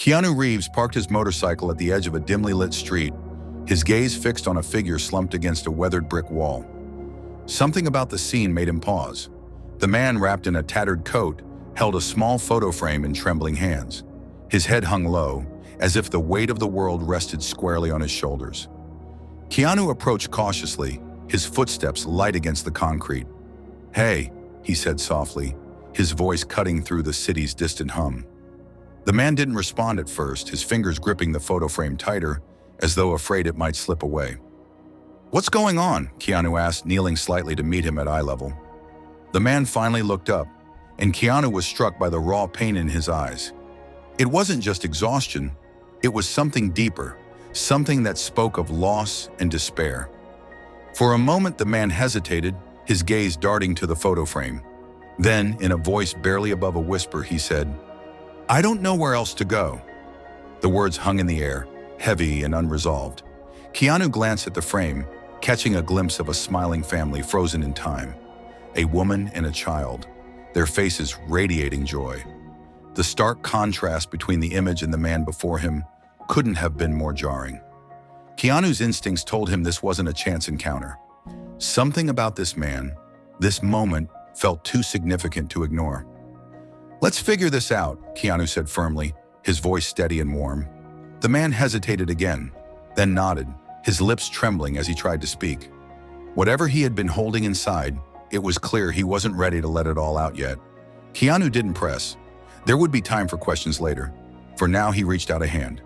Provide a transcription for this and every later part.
Keanu Reeves parked his motorcycle at the edge of a dimly lit street, his gaze fixed on a figure slumped against a weathered brick wall. Something about the scene made him pause. The man, wrapped in a tattered coat, held a small photo frame in trembling hands. His head hung low, as if the weight of the world rested squarely on his shoulders. Keanu approached cautiously, his footsteps light against the concrete. "Hey," he said softly, his voice cutting through the city's distant hum. The man didn't respond at first, his fingers gripping the photo frame tighter, as though afraid it might slip away. "What's going on?" Keanu asked, kneeling slightly to meet him at eye level. The man finally looked up, and Keanu was struck by the raw pain in his eyes. It wasn't just exhaustion, it was something deeper, something that spoke of loss and despair. For a moment the man hesitated, his gaze darting to the photo frame. Then, in a voice barely above a whisper, he said, "I don't know where else to go." The words hung in the air, heavy and unresolved. Keanu glanced at the frame, catching a glimpse of a smiling family frozen in time. A woman and a child, their faces radiating joy. The stark contrast between the image and the man before him couldn't have been more jarring. Keanu's instincts told him this wasn't a chance encounter. Something about this man, this moment, felt too significant to ignore. "Let's figure this out," Keanu said firmly, his voice steady and warm. The man hesitated again, then nodded, his lips trembling as he tried to speak. Whatever he had been holding inside, it was clear he wasn't ready to let it all out yet. Keanu didn't press. There would be time for questions later. For now, he reached out a hand.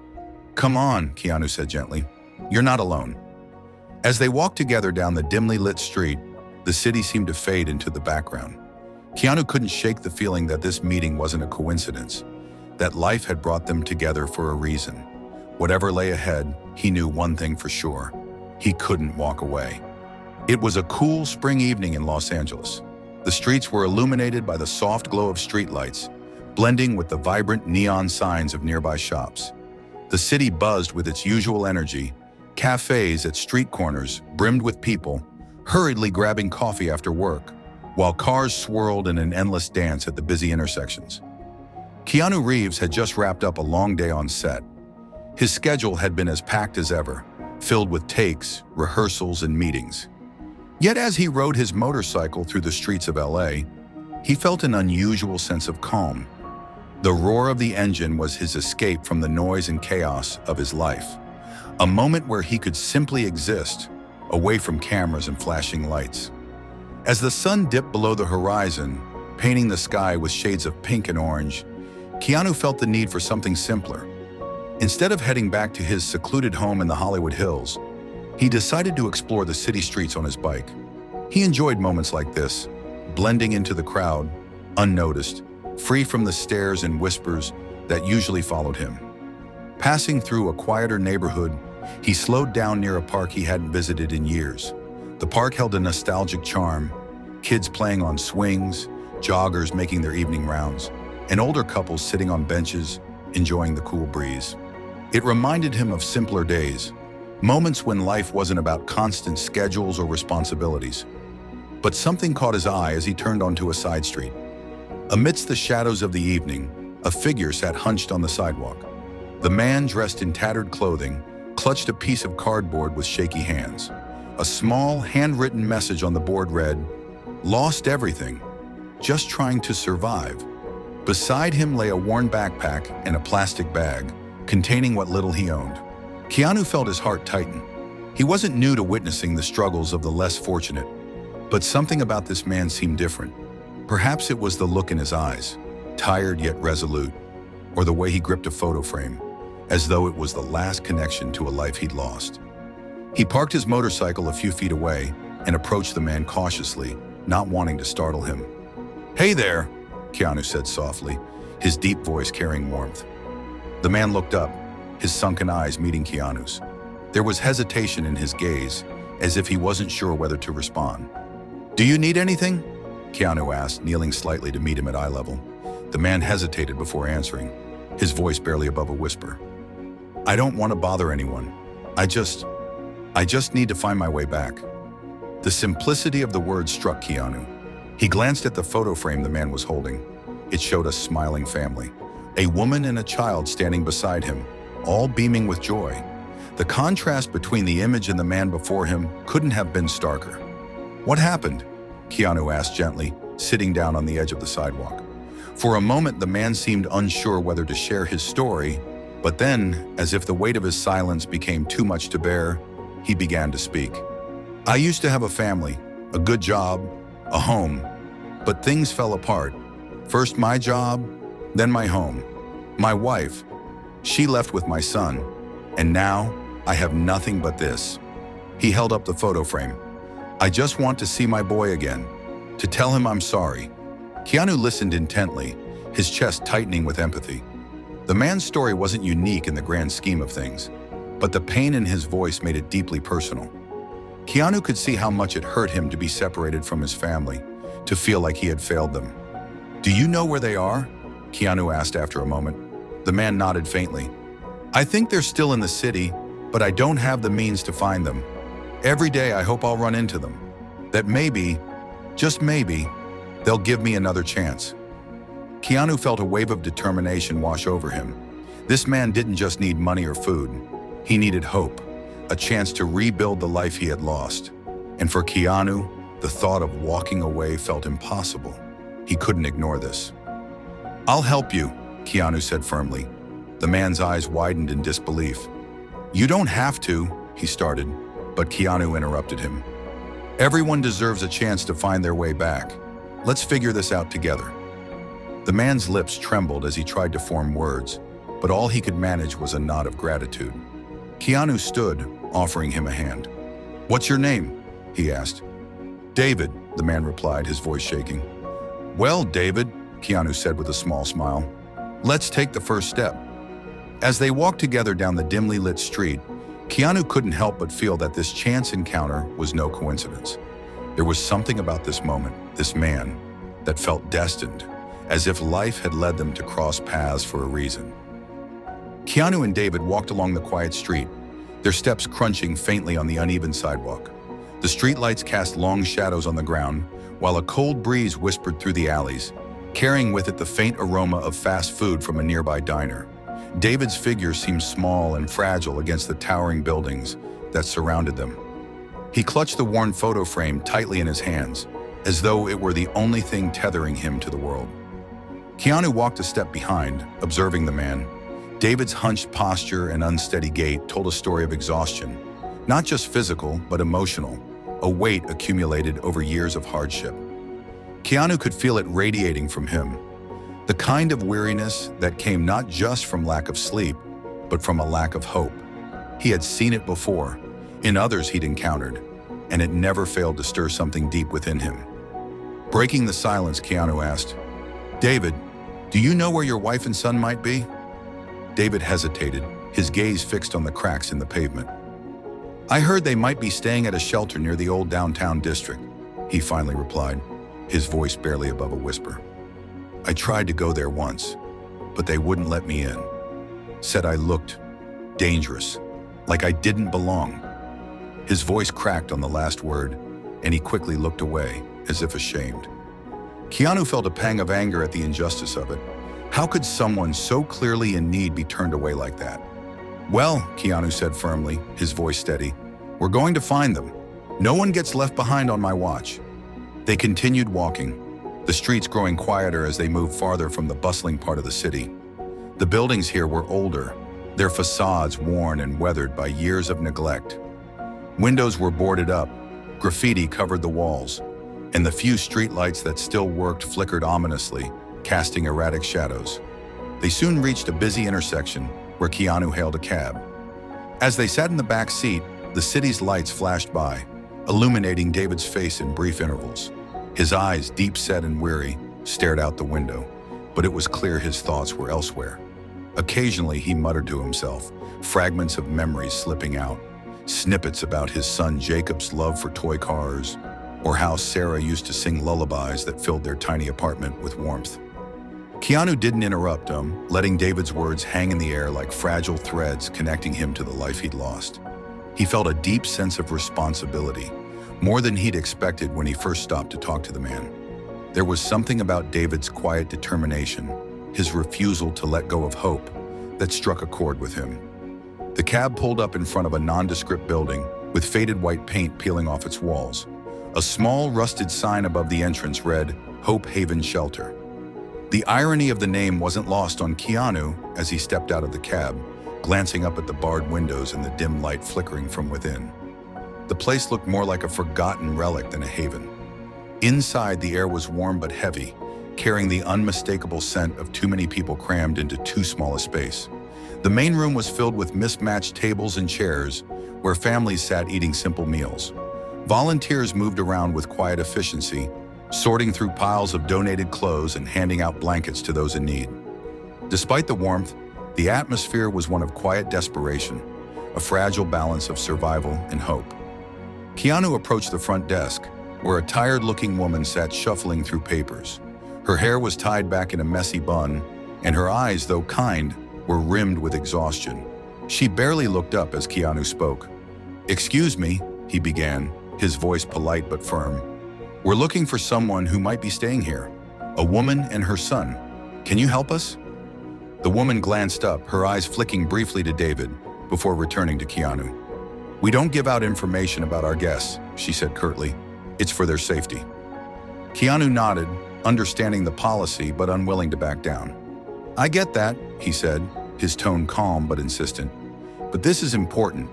"Come on," Keanu said gently. "You're not alone." As they walked together down the dimly lit street, the city seemed to fade into the background. Keanu couldn't shake the feeling that this meeting wasn't a coincidence, that life had brought them together for a reason. Whatever lay ahead, he knew one thing for sure: he couldn't walk away. It was a cool spring evening in Los Angeles. The streets were illuminated by the soft glow of streetlights, blending with the vibrant neon signs of nearby shops. The city buzzed with its usual energy, cafes at street corners brimmed with people, hurriedly grabbing coffee after work, while cars swirled in an endless dance at the busy intersections. Keanu Reeves had just wrapped up a long day on set. His schedule had been as packed as ever, filled with takes, rehearsals, and meetings. Yet as he rode his motorcycle through the streets of LA, he felt an unusual sense of calm. The roar of the engine was his escape from the noise and chaos of his life, a moment where he could simply exist, away from cameras and flashing lights. As the sun dipped below the horizon, painting the sky with shades of pink and orange, Keanu felt the need for something simpler. Instead of heading back to his secluded home in the Hollywood Hills, he decided to explore the city streets on his bike. He enjoyed moments like this, blending into the crowd, unnoticed, free from the stares and whispers that usually followed him. Passing through a quieter neighborhood, he slowed down near a park he hadn't visited in years. The park held a nostalgic charm, kids playing on swings, joggers making their evening rounds, and older couples sitting on benches, enjoying the cool breeze. It reminded him of simpler days, moments when life wasn't about constant schedules or responsibilities. But something caught his eye as he turned onto a side street. Amidst the shadows of the evening, a figure sat hunched on the sidewalk. The man, dressed in tattered clothing, clutched a piece of cardboard with shaky hands. A small, handwritten message on the board read, "Lost everything, just trying to survive." Beside him lay a worn backpack and a plastic bag, containing what little he owned. Keanu felt his heart tighten. He wasn't new to witnessing the struggles of the less fortunate, but something about this man seemed different. Perhaps it was the look in his eyes, tired yet resolute, or the way he gripped a photo frame, as though it was the last connection to a life he'd lost. He parked his motorcycle a few feet away and approached the man cautiously, not wanting to startle him. "Hey there," Keanu said softly, his deep voice carrying warmth. The man looked up, his sunken eyes meeting Keanu's. There was hesitation in his gaze, as if he wasn't sure whether to respond. "Do you need anything?" Keanu asked, kneeling slightly to meet him at eye level. The man hesitated before answering, his voice barely above a whisper. "I don't want to bother anyone. I just need to find my way back." The simplicity of the words struck Keanu. He glanced at the photo frame the man was holding. It showed a smiling family, a woman and a child standing beside him, all beaming with joy. The contrast between the image and the man before him couldn't have been starker. "What happened?" Keanu asked gently, sitting down on the edge of the sidewalk. For a moment, the man seemed unsure whether to share his story, but then, as if the weight of his silence became too much to bear, he began to speak. "I used to have a family, a good job, a home, but things fell apart. First my job, then my home. My wife, she left with my son, and now I have nothing but this." He held up the photo frame. "I just want to see my boy again, to tell him I'm sorry." Keanu listened intently, his chest tightening with empathy. The man's story wasn't unique in the grand scheme of things, but the pain in his voice made it deeply personal. Keanu could see how much it hurt him to be separated from his family, to feel like he had failed them. "Do you know where they are?" Keanu asked after a moment. The man nodded faintly. "I think they're still in the city, but I don't have the means to find them. Every day I hope I'll run into them. That maybe, just maybe, they'll give me another chance." Keanu felt a wave of determination wash over him. This man didn't just need money or food. He needed hope, a chance to rebuild the life he had lost. And for Keanu, the thought of walking away felt impossible. He couldn't ignore this. "I'll help you," Keanu said firmly. The man's eyes widened in disbelief. "You don't have to," he started, but Keanu interrupted him. "Everyone deserves a chance to find their way back. Let's figure this out together." The man's lips trembled as he tried to form words, but all he could manage was a nod of gratitude. Keanu stood, offering him a hand. "What's your name?" he asked. "David," the man replied, his voice shaking. "Well, David," Keanu said with a small smile, "let's take the first step." As they walked together down the dimly lit street, Keanu couldn't help but feel that this chance encounter was no coincidence. There was something about this moment, this man, that felt destined, as if life had led them to cross paths for a reason. Keanu and David walked along the quiet street, their steps crunching faintly on the uneven sidewalk. The streetlights cast long shadows on the ground, while a cold breeze whispered through the alleys, carrying with it the faint aroma of fast food from a nearby diner. David's figure seemed small and fragile against the towering buildings that surrounded them. He clutched the worn photo frame tightly in his hands, as though it were the only thing tethering him to the world. Keanu walked a step behind, observing the man. David's hunched posture and unsteady gait told a story of exhaustion, not just physical, but emotional, a weight accumulated over years of hardship. Keanu could feel it radiating from him, the kind of weariness that came not just from lack of sleep, but from a lack of hope. He had seen it before, in others he'd encountered, and it never failed to stir something deep within him. Breaking the silence, Keanu asked, "David, do you know where your wife and son might be?" David hesitated, his gaze fixed on the cracks in the pavement. "I heard they might be staying at a shelter near the old downtown district," he finally replied, his voice barely above a whisper. "I tried to go there once, but they wouldn't let me in. Said I looked dangerous, like I didn't belong." His voice cracked on the last word, and he quickly looked away, as if ashamed. Keanu felt a pang of anger at the injustice of it. How could someone so clearly in need be turned away like that? "Well," Keanu said firmly, his voice steady, "we're going to find them. No one gets left behind on my watch." They continued walking, the streets growing quieter as they moved farther from the bustling part of the city. The buildings here were older, their facades worn and weathered by years of neglect. Windows were boarded up, graffiti covered the walls, and the few streetlights that still worked flickered ominously, casting erratic shadows. They soon reached a busy intersection where Keanu hailed a cab. As they sat in the back seat, the city's lights flashed by, illuminating David's face in brief intervals. His eyes, deep-set and weary, stared out the window, but it was clear his thoughts were elsewhere. Occasionally, he muttered to himself, fragments of memories slipping out, snippets about his son Jacob's love for toy cars, or how Sarah used to sing lullabies that filled their tiny apartment with warmth. Keanu didn't interrupt him, letting David's words hang in the air like fragile threads connecting him to the life he'd lost. He felt a deep sense of responsibility, more than he'd expected when he first stopped to talk to the man. There was something about David's quiet determination, his refusal to let go of hope, that struck a chord with him. The cab pulled up in front of a nondescript building with faded white paint peeling off its walls. A small, rusted sign above the entrance read, "Hope Haven Shelter." The irony of the name wasn't lost on Keanu as he stepped out of the cab, glancing up at the barred windows and the dim light flickering from within. The place looked more like a forgotten relic than a haven. Inside, the air was warm but heavy, carrying the unmistakable scent of too many people crammed into too small a space. The main room was filled with mismatched tables and chairs where families sat eating simple meals. Volunteers moved around with quiet efficiency, sorting through piles of donated clothes and handing out blankets to those in need. Despite the warmth, the atmosphere was one of quiet desperation, a fragile balance of survival and hope. Keanu approached the front desk, where a tired-looking woman sat shuffling through papers. Her hair was tied back in a messy bun, and her eyes, though kind, were rimmed with exhaustion. She barely looked up as Keanu spoke. "Excuse me," he began, his voice polite but firm. "We're looking for someone who might be staying here. A woman and her son. Can you help us?" The woman glanced up, her eyes flicking briefly to David, before returning to Keanu. "We don't give out information about our guests," she said curtly. "It's for their safety." Keanu nodded, understanding the policy but unwilling to back down. "I get that," he said, his tone calm but insistent. "But this is important.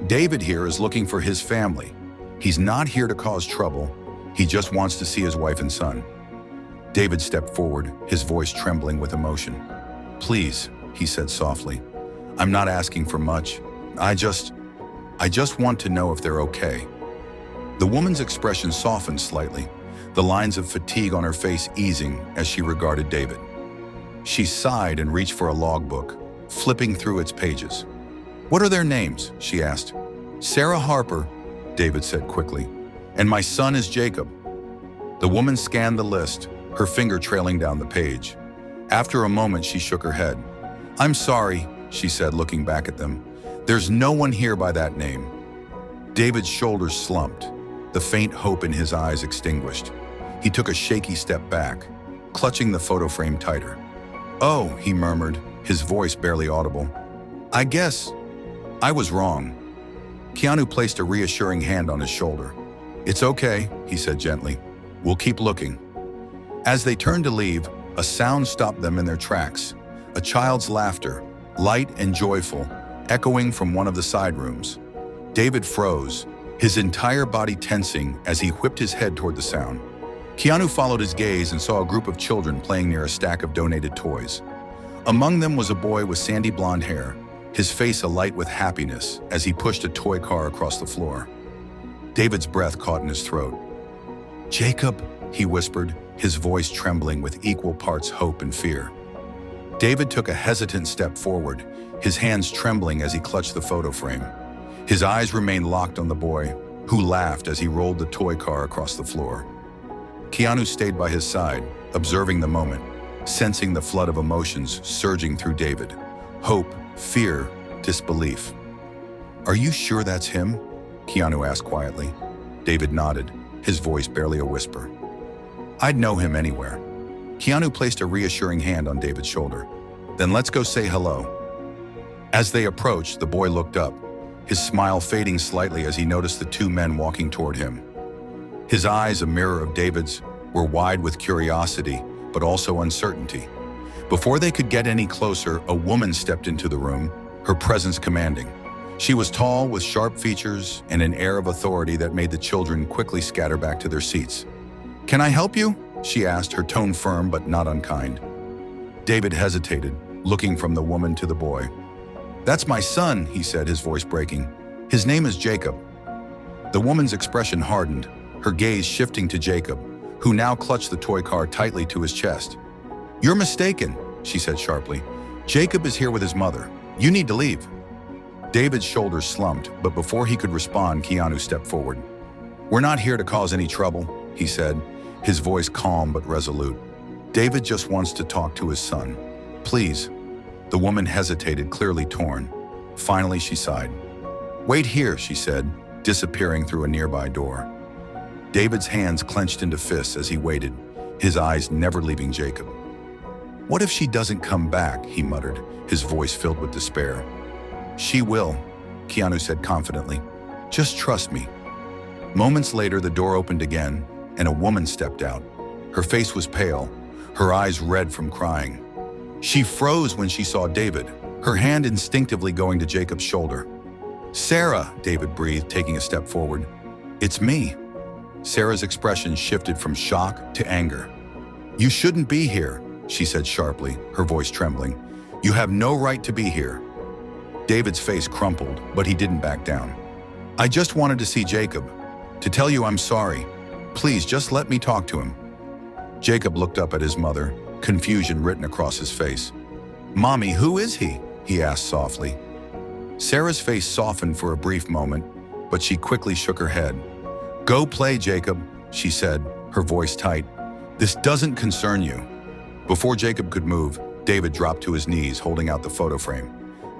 David here is looking for his family. He's not here to cause trouble. He just wants to see his wife and son." David stepped forward, his voice trembling with emotion. "Please," he said softly. "I'm not asking for much. I just want to know if they're okay." The woman's expression softened slightly, the lines of fatigue on her face easing as she regarded David. She sighed and reached for a logbook, flipping through its pages. "What are their names?" she asked. "Sarah Harper," David said quickly, "and my son is Jacob." The woman scanned the list, her finger trailing down the page. After a moment, she shook her head. "I'm sorry," she said, looking back at them. "There's no one here by that name." David's shoulders slumped, the faint hope in his eyes extinguished. He took a shaky step back, clutching the photo frame tighter. "Oh," he murmured, his voice barely audible. "I guess I was wrong." Keanu placed a reassuring hand on his shoulder. "It's okay," he said gently. "We'll keep looking." As they turned to leave, a sound stopped them in their tracks. A child's laughter, light and joyful, echoing from one of the side rooms. David froze, his entire body tensing as he whipped his head toward the sound. Keanu followed his gaze and saw a group of children playing near a stack of donated toys. Among them was a boy with sandy blonde hair, his face alight with happiness as he pushed a toy car across the floor. David's breath caught in his throat. "Jacob," he whispered, his voice trembling with equal parts hope and fear. David took a hesitant step forward, his hands trembling as he clutched the photo frame. His eyes remained locked on the boy, who laughed as he rolled the toy car across the floor. Keanu stayed by his side, observing the moment, sensing the flood of emotions surging through David. Hope, fear, disbelief. "Are you sure that's him?" Keanu asked quietly. David nodded, his voice barely a whisper. "I'd know him anywhere." Keanu placed a reassuring hand on David's shoulder. "Then let's go say hello." As they approached, the boy looked up, his smile fading slightly as he noticed the two men walking toward him. His eyes, a mirror of David's, were wide with curiosity, but also uncertainty. Before they could get any closer, a woman stepped into the room, her presence commanding. She was tall, with sharp features and an air of authority that made the children quickly scatter back to their seats. "Can I help you?" she asked, her tone firm but not unkind. David hesitated, looking from the woman to the boy. "That's my son," he said, his voice breaking. "His name is Jacob." The woman's expression hardened, her gaze shifting to Jacob, who now clutched the toy car tightly to his chest. "You're mistaken," she said sharply. "Jacob is here with his mother. You need to leave." David's shoulders slumped, but before he could respond, Keanu stepped forward. "We're not here to cause any trouble," he said, his voice calm but resolute. "David just wants to talk to his son. Please." The woman hesitated, clearly torn. Finally, she sighed. "Wait here," she said, disappearing through a nearby door. David's hands clenched into fists as he waited, his eyes never leaving Jacob. What if she doesn't come back, he muttered, his voice filled with despair. She will, Keanu said confidently. Just trust me. Moments later, the door opened again, and a woman stepped out. Her face was pale, her eyes red from crying. She froze when she saw David, her hand instinctively going to Jacob's shoulder. Sarah, David breathed, taking a step forward. It's me. Sarah's expression shifted from shock to anger. You shouldn't be here, she said sharply, her voice trembling. You have no right to be here. David's face crumpled, but he didn't back down. I just wanted to see Jacob, to tell you I'm sorry. Please, just let me talk to him. Jacob looked up at his mother, confusion written across his face. Mommy, who is he? He asked softly. Sarah's face softened for a brief moment, but she quickly shook her head. Go play, Jacob, she said, her voice tight. This doesn't concern you. Before Jacob could move, David dropped to his knees, holding out the photo frame.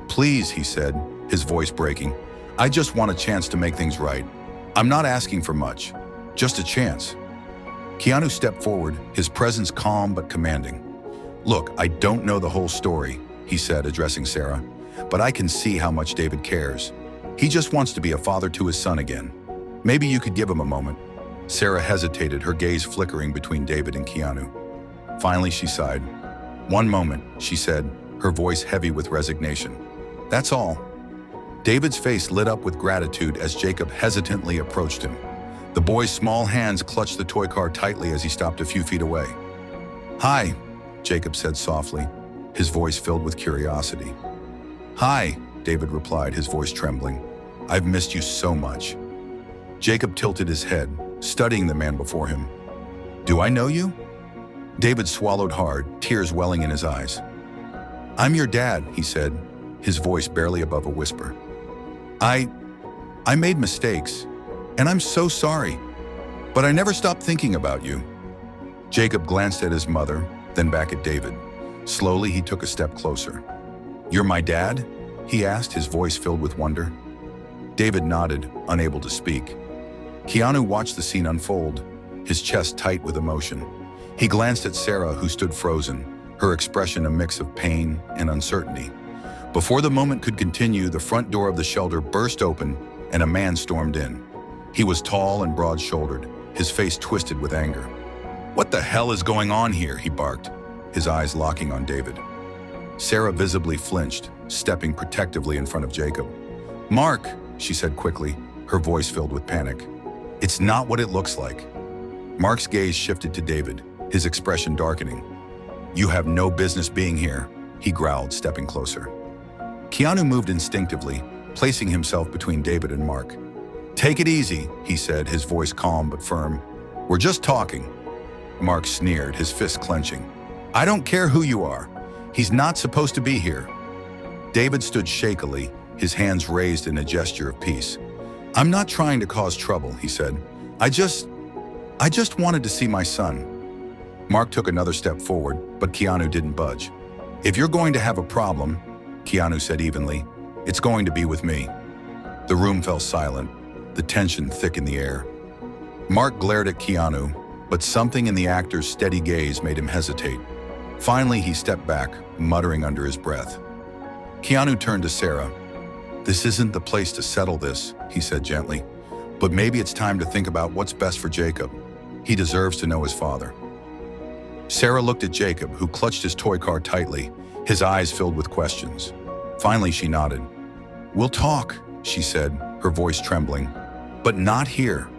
Please, he said, his voice breaking. I just want a chance to make things right. I'm not asking for much, just a chance. Keanu stepped forward, his presence calm but commanding. Look, I don't know the whole story, he said, addressing Sarah, but I can see how much David cares. He just wants to be a father to his son again. Maybe you could give him a moment. Sarah hesitated, her gaze flickering between David and Keanu. Finally, she sighed. One moment, she said, her voice heavy with resignation. That's all. David's face lit up with gratitude as Jacob hesitantly approached him. The boy's small hands clutched the toy car tightly as he stopped a few feet away. Hi, Jacob said softly, his voice filled with curiosity. Hi, David replied, his voice trembling. I've missed you so much. Jacob tilted his head, studying the man before him. Do I know you? David swallowed hard, tears welling in his eyes. I'm your dad, he said, his voice barely above a whisper. I made mistakes, and I'm so sorry, but I never stopped thinking about you. Jacob glanced at his mother, then back at David. Slowly, he took a step closer. You're my dad? He asked, his voice filled with wonder. David nodded, unable to speak. Keanu watched the scene unfold, his chest tight with emotion. He glanced at Sarah, who stood frozen, her expression a mix of pain and uncertainty. Before the moment could continue, the front door of the shelter burst open and a man stormed in. He was tall and broad-shouldered, his face twisted with anger. What the hell is going on here? He barked, his eyes locking on David. Sarah visibly flinched, stepping protectively in front of Jacob. Mark, she said quickly, her voice filled with panic. It's not what it looks like. Mark's gaze shifted to David, his expression darkening. You have no business being here, he growled, stepping closer. Keanu moved instinctively, placing himself between David and Mark. Take it easy, he said, his voice calm but firm. We're just talking. Mark sneered, his fist clenching. I don't care who you are. He's not supposed to be here. David stood shakily, his hands raised in a gesture of peace. I'm not trying to cause trouble, he said. I just wanted to see my son. Mark took another step forward, but Keanu didn't budge. If you're going to have a problem, Keanu said evenly, it's going to be with me. The room fell silent, the tension thick in the air. Mark glared at Keanu, but something in the actor's steady gaze made him hesitate. Finally, he stepped back, muttering under his breath. Keanu turned to Sarah. This isn't the place to settle this, he said gently, but maybe it's time to think about what's best for Jacob. He deserves to know his father. Sarah looked at Jacob, who clutched his toy car tightly, his eyes filled with questions. Finally, she nodded. We'll talk, she said, her voice trembling. But not here.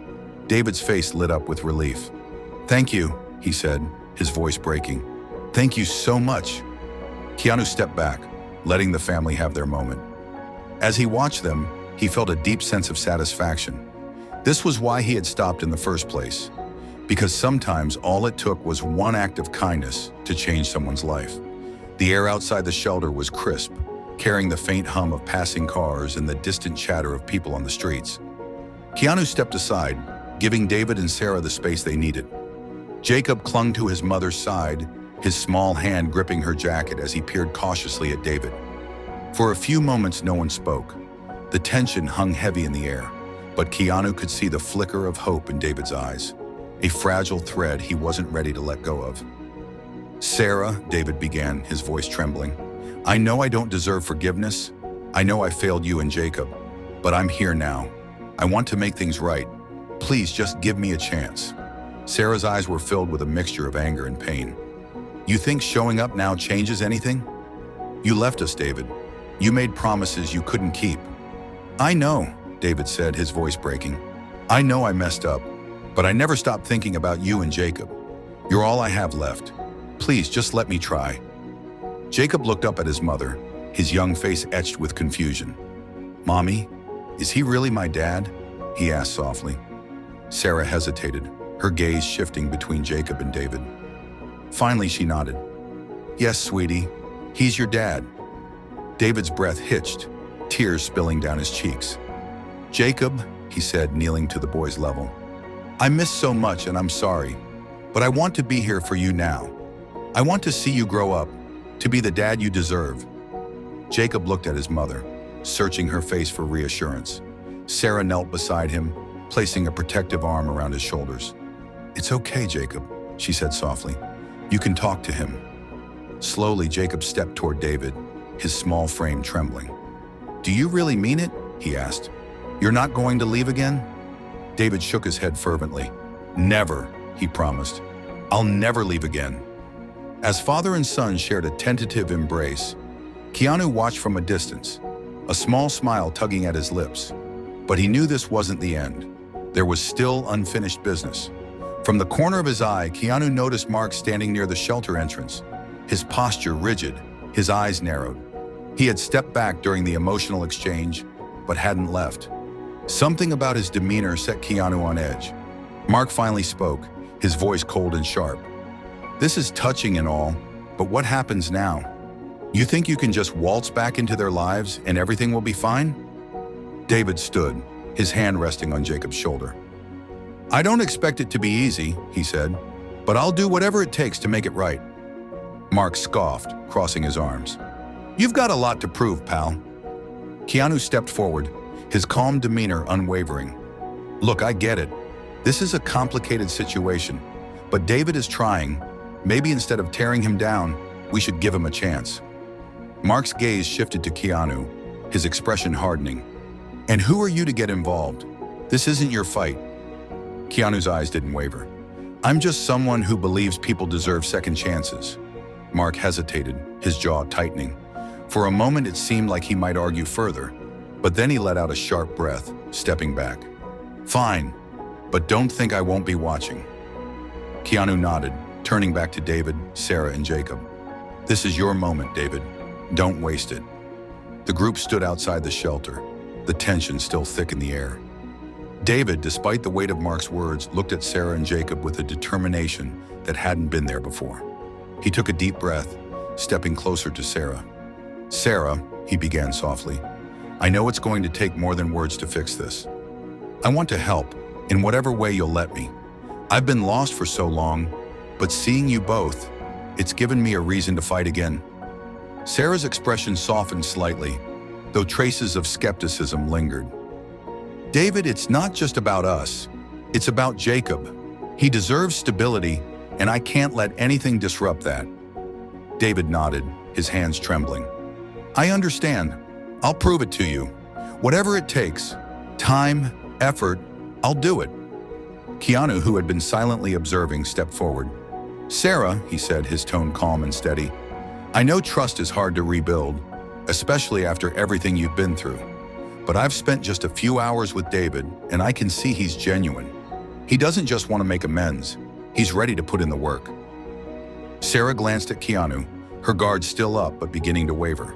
David's face lit up with relief. Thank you, he said, his voice breaking. Thank you so much. Keanu stepped back, letting the family have their moment. As he watched them, he felt a deep sense of satisfaction. This was why he had stopped in the first place, because sometimes all it took was one act of kindness to change someone's life. The air outside the shelter was crisp, carrying the faint hum of passing cars and the distant chatter of people on the streets. Keanu stepped aside, giving David and Sarah the space they needed. Jacob clung to his mother's side, his small hand gripping her jacket as he peered cautiously at David. For a few moments, no one spoke. The tension hung heavy in the air, but Keanu could see the flicker of hope in David's eyes, a fragile thread he wasn't ready to let go of. Sarah, David began, his voice trembling. I know I don't deserve forgiveness. I know I failed you and Jacob. But I'm here now. I want to make things right. Please just give me a chance. Sarah's eyes were filled with a mixture of anger and pain. You think showing up now changes anything? You left us, David. You made promises you couldn't keep. I know, David said, his voice breaking. I know I messed up, but I never stopped thinking about you and Jacob. You're all I have left. Please just let me try. Jacob looked up at his mother, his young face etched with confusion. Mommy, is he really my dad? He asked softly. Sarah hesitated, her gaze shifting between Jacob and David. Finally, she nodded. Yes, sweetie, he's your dad. David's breath hitched, tears spilling down his cheeks. Jacob, he said, kneeling to the boy's level. I missed so much and I'm sorry, but I want to be here for you now. I want to see you grow up, to be the dad you deserve. Jacob looked at his mother, searching her face for reassurance. Sarah knelt beside him, placing a protective arm around his shoulders. It's okay, Jacob, she said softly. You can talk to him. Slowly, Jacob stepped toward David, his small frame trembling. Do you really mean it? He asked. You're not going to leave again? David shook his head fervently. Never, he promised. I'll never leave again. As father and son shared a tentative embrace, Keanu watched from a distance, a small smile tugging at his lips. But he knew this wasn't the end. There was still unfinished business. From the corner of his eye, Keanu noticed Mark standing near the shelter entrance, his posture rigid, his eyes narrowed. He had stepped back during the emotional exchange, but hadn't left. Something about his demeanor set Keanu on edge. Mark finally spoke, his voice cold and sharp. This is touching and all, but what happens now? You think you can just waltz back into their lives and everything will be fine? David stood, his hand resting on Jacob's shoulder. I don't expect it to be easy, he said, but I'll do whatever it takes to make it right. Mark scoffed, crossing his arms. You've got a lot to prove, pal. Keanu stepped forward, his calm demeanor unwavering. Look, I get it. This is a complicated situation, but David is trying. Maybe instead of tearing him down, we should give him a chance. Mark's gaze shifted to Keanu, his expression hardening. And who are you to get involved? This isn't your fight. Keanu's eyes didn't waver. I'm just someone who believes people deserve second chances. Mark hesitated, his jaw tightening. For a moment, it seemed like he might argue further, but then he let out a sharp breath, stepping back. Fine, but don't think I won't be watching. Keanu nodded, turning back to David, Sarah, and Jacob. This is your moment, David. Don't waste it. The group stood outside the shelter, the tension still thick in the air. David, despite the weight of Mark's words, looked at Sarah and Jacob with a determination that hadn't been there before. He took a deep breath, stepping closer to Sarah. Sarah, he began softly, I know it's going to take more than words to fix this. I want to help, in whatever way you'll let me. I've been lost for so long, but seeing you both, it's given me a reason to fight again. Sarah's expression softened slightly, though traces of skepticism lingered. David, it's not just about us. It's about Jacob. He deserves stability, and I can't let anything disrupt that. David nodded, his hands trembling. I understand. I'll prove it to you. Whatever it takes, time, effort, I'll do it. Keanu, who had been silently observing, stepped forward. Sarah, he said, his tone calm and steady, I know trust is hard to rebuild, especially after everything you've been through. But I've spent just a few hours with David, and I can see he's genuine. He doesn't just want to make amends. He's ready to put in the work. Sarah glanced at Keanu, her guard still up but beginning to waver.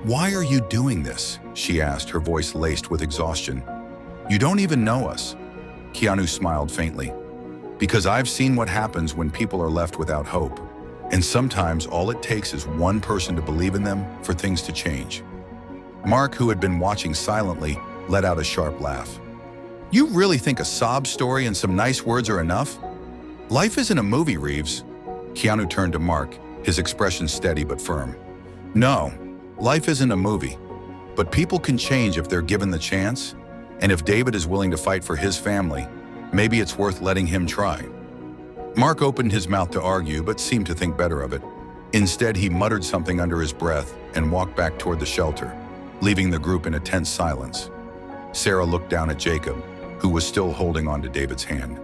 Why are you doing this? She asked, her voice laced with exhaustion. You don't even know us. Keanu smiled faintly. Because I've seen what happens when people are left without hope. And sometimes all it takes is one person to believe in them for things to change. Mark, who had been watching silently, let out a sharp laugh. You really think a sob story and some nice words are enough? Life isn't a movie, Reeves. Keanu turned to Mark, his expression steady but firm. No, life isn't a movie. But people can change if they're given the chance. And if David is willing to fight for his family, maybe it's worth letting him try. Mark opened his mouth to argue, but seemed to think better of it. Instead, he muttered something under his breath and walked back toward the shelter, leaving the group in a tense silence. Sarah looked down at Jacob, who was still holding on to David's hand.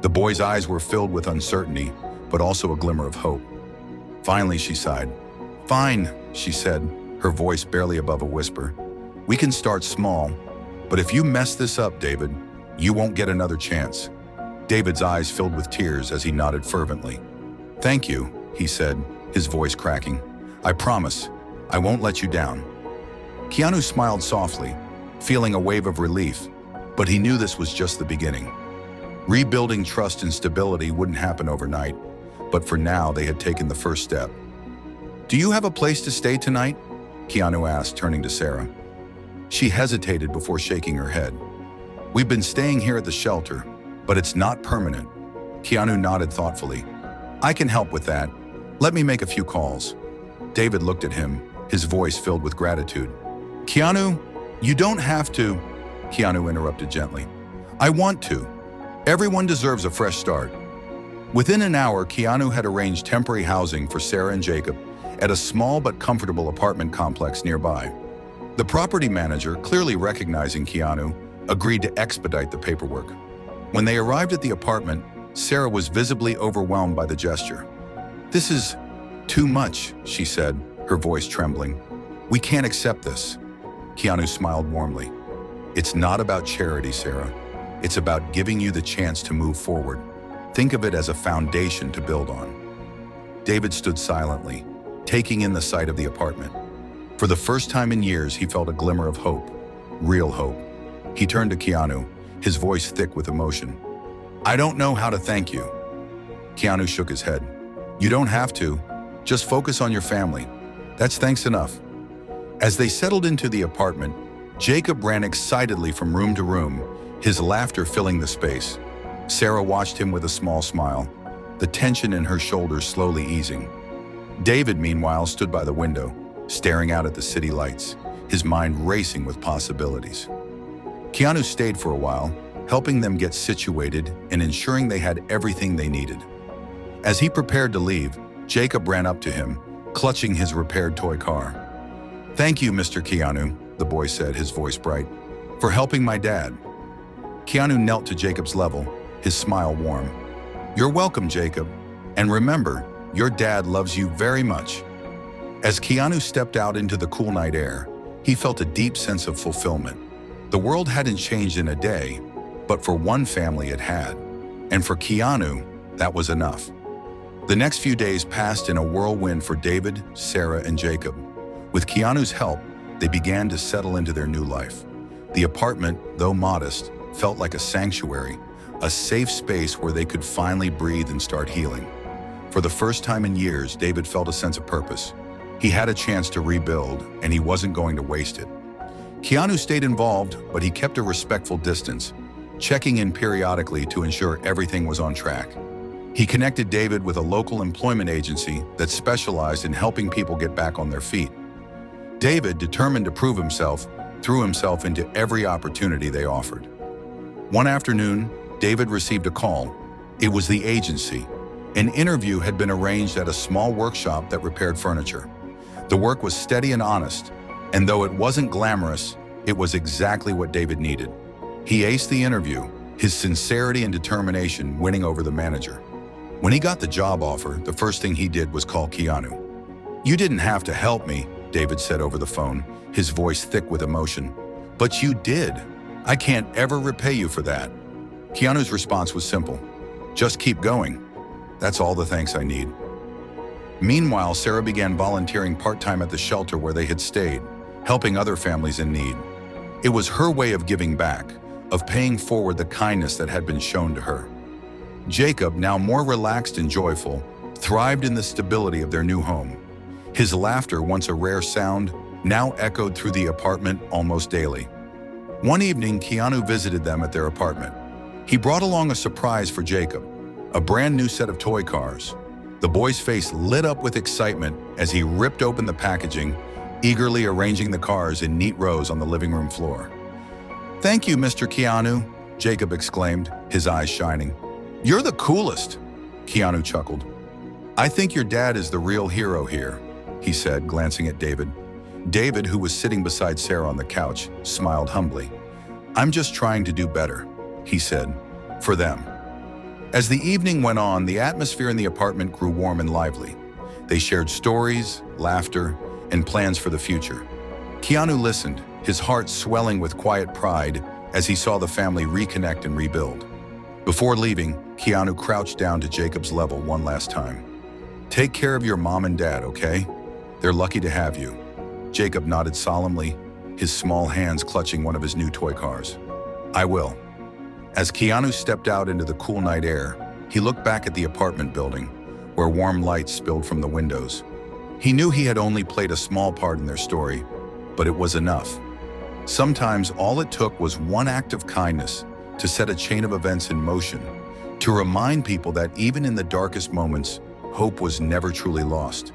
The boy's eyes were filled with uncertainty, but also a glimmer of hope. Finally, she sighed. "Fine," she said, her voice barely above a whisper. "We can start small, but if you mess this up, David, you won't get another chance." David's eyes filled with tears as he nodded fervently. "Thank you," he said, his voice cracking. "I promise, I won't let you down." Keanu smiled softly, feeling a wave of relief, but he knew this was just the beginning. Rebuilding trust and stability wouldn't happen overnight, but for now they had taken the first step. "Do you have a place to stay tonight?" Keanu asked, turning to Sarah. She hesitated before shaking her head. "We've been staying here at the shelter, but it's not permanent." Keanu nodded thoughtfully. "I can help with that. Let me make a few calls." David looked at him, his voice filled with gratitude. "Keanu, you don't have to," Keanu interrupted gently. "I want to. Everyone deserves a fresh start." Within an hour, Keanu had arranged temporary housing for Sarah and Jacob at a small but comfortable apartment complex nearby. The property manager, clearly recognizing Keanu, agreed to expedite the paperwork. When they arrived at the apartment, Sarah was visibly overwhelmed by the gesture. "This is too much," she said, her voice trembling. "We can't accept this." Keanu smiled warmly. "It's not about charity, Sarah. It's about giving you the chance to move forward. Think of it as a foundation to build on." David stood silently, taking in the sight of the apartment. For the first time in years, he felt a glimmer of hope, real hope. He turned to Keanu, his voice thick with emotion. "I don't know how to thank you." Keanu shook his head. "You don't have to. Just focus on your family. That's thanks enough." As they settled into the apartment, Jacob ran excitedly from room to room, his laughter filling the space. Sarah watched him with a small smile, the tension in her shoulders slowly easing. David, meanwhile, stood by the window, staring out at the city lights, his mind racing with possibilities. Keanu stayed for a while, helping them get situated and ensuring they had everything they needed. As he prepared to leave, Jacob ran up to him, clutching his repaired toy car. "Thank you, Mr. Keanu," the boy said, his voice bright, "for helping my dad." Keanu knelt to Jacob's level, his smile warm. "You're welcome, Jacob. And remember, your dad loves you very much." As Keanu stepped out into the cool night air, he felt a deep sense of fulfillment. The world hadn't changed in a day, but for one family it had. And for Keanu, that was enough. The next few days passed in a whirlwind for David, Sarah, and Jacob. With Keanu's help, they began to settle into their new life. The apartment, though modest, felt like a sanctuary, a safe space where they could finally breathe and start healing. For the first time in years, David felt a sense of purpose. He had a chance to rebuild, and he wasn't going to waste it. Keanu stayed involved, but he kept a respectful distance, checking in periodically to ensure everything was on track. He connected David with a local employment agency that specialized in helping people get back on their feet. David, determined to prove himself, threw himself into every opportunity they offered. One afternoon, David received a call. It was the agency. An interview had been arranged at a small workshop that repaired furniture. The work was steady and honest, and though it wasn't glamorous, it was exactly what David needed. He aced the interview, his sincerity and determination winning over the manager. When he got the job offer, the first thing he did was call Keanu. "You didn't have to help me," David said over the phone, his voice thick with emotion. "But you did. I can't ever repay you for that." Keanu's response was simple. "Just keep going. That's all the thanks I need." Meanwhile, Sarah began volunteering part-time at the shelter where they had stayed, helping other families in need. It was her way of giving back, of paying forward the kindness that had been shown to her. Jacob, now more relaxed and joyful, thrived in the stability of their new home. His laughter, once a rare sound, now echoed through the apartment almost daily. One evening, Keanu visited them at their apartment. He brought along a surprise for Jacob, a brand new set of toy cars. The boy's face lit up with excitement as he ripped open the packaging, eagerly arranging the cars in neat rows on the living room floor. "Thank you, Mr. Keanu," Jacob exclaimed, his eyes shining. "You're the coolest." Keanu chuckled. "I think your dad is the real hero here," he said, glancing at David. David, who was sitting beside Sarah on the couch, smiled humbly. "I'm just trying to do better," he said, "for them." As the evening went on, the atmosphere in the apartment grew warm and lively. They shared stories, laughter, and plans for the future. Keanu listened, his heart swelling with quiet pride as he saw the family reconnect and rebuild. Before leaving, Keanu crouched down to Jacob's level one last time. "Take care of your mom and dad, okay? They're lucky to have you." Jacob nodded solemnly, his small hands clutching one of his new toy cars. "I will." As Keanu stepped out into the cool night air, he looked back at the apartment building, where warm lights spilled from the windows. He knew he had only played a small part in their story, but it was enough. Sometimes all it took was one act of kindness to set a chain of events in motion, to remind people that even in the darkest moments, hope was never truly lost.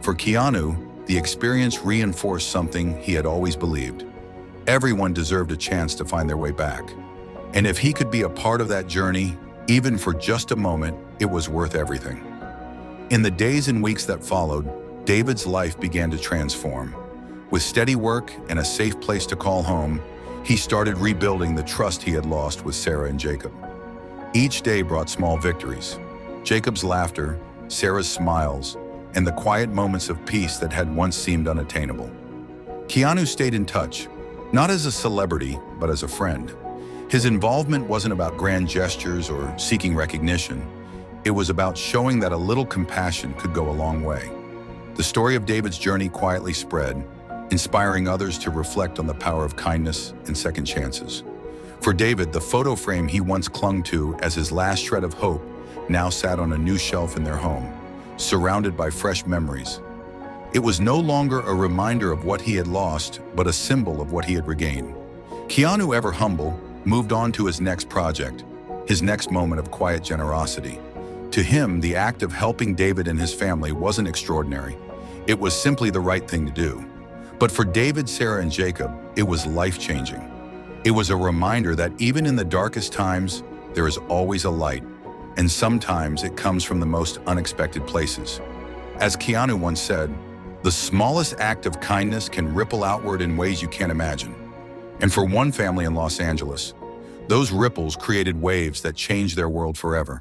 For Keanu, the experience reinforced something he had always believed. Everyone deserved a chance to find their way back. And if he could be a part of that journey, even for just a moment, it was worth everything. In the days and weeks that followed, David's life began to transform. With steady work and a safe place to call home, he started rebuilding the trust he had lost with Sarah and Jacob. Each day brought small victories. Jacob's laughter, Sarah's smiles, and the quiet moments of peace that had once seemed unattainable. Keanu stayed in touch, not as a celebrity, but as a friend. His involvement wasn't about grand gestures or seeking recognition. It was about showing that a little compassion could go a long way. The story of David's journey quietly spread, inspiring others to reflect on the power of kindness and second chances. For David, the photo frame he once clung to as his last shred of hope now sat on a new shelf in their home, surrounded by fresh memories. It was no longer a reminder of what he had lost, but a symbol of what he had regained. Keanu, ever humble, moved on to his next project, his next moment of quiet generosity. To him, the act of helping David and his family wasn't extraordinary. It was simply the right thing to do. But for David, Sarah, and Jacob, it was life-changing. It was a reminder that even in the darkest times, there is always a light, and sometimes it comes from the most unexpected places. As Keanu once said, "The smallest act of kindness can ripple outward in ways you can't imagine." And for one family in Los Angeles, those ripples created waves that changed their world forever.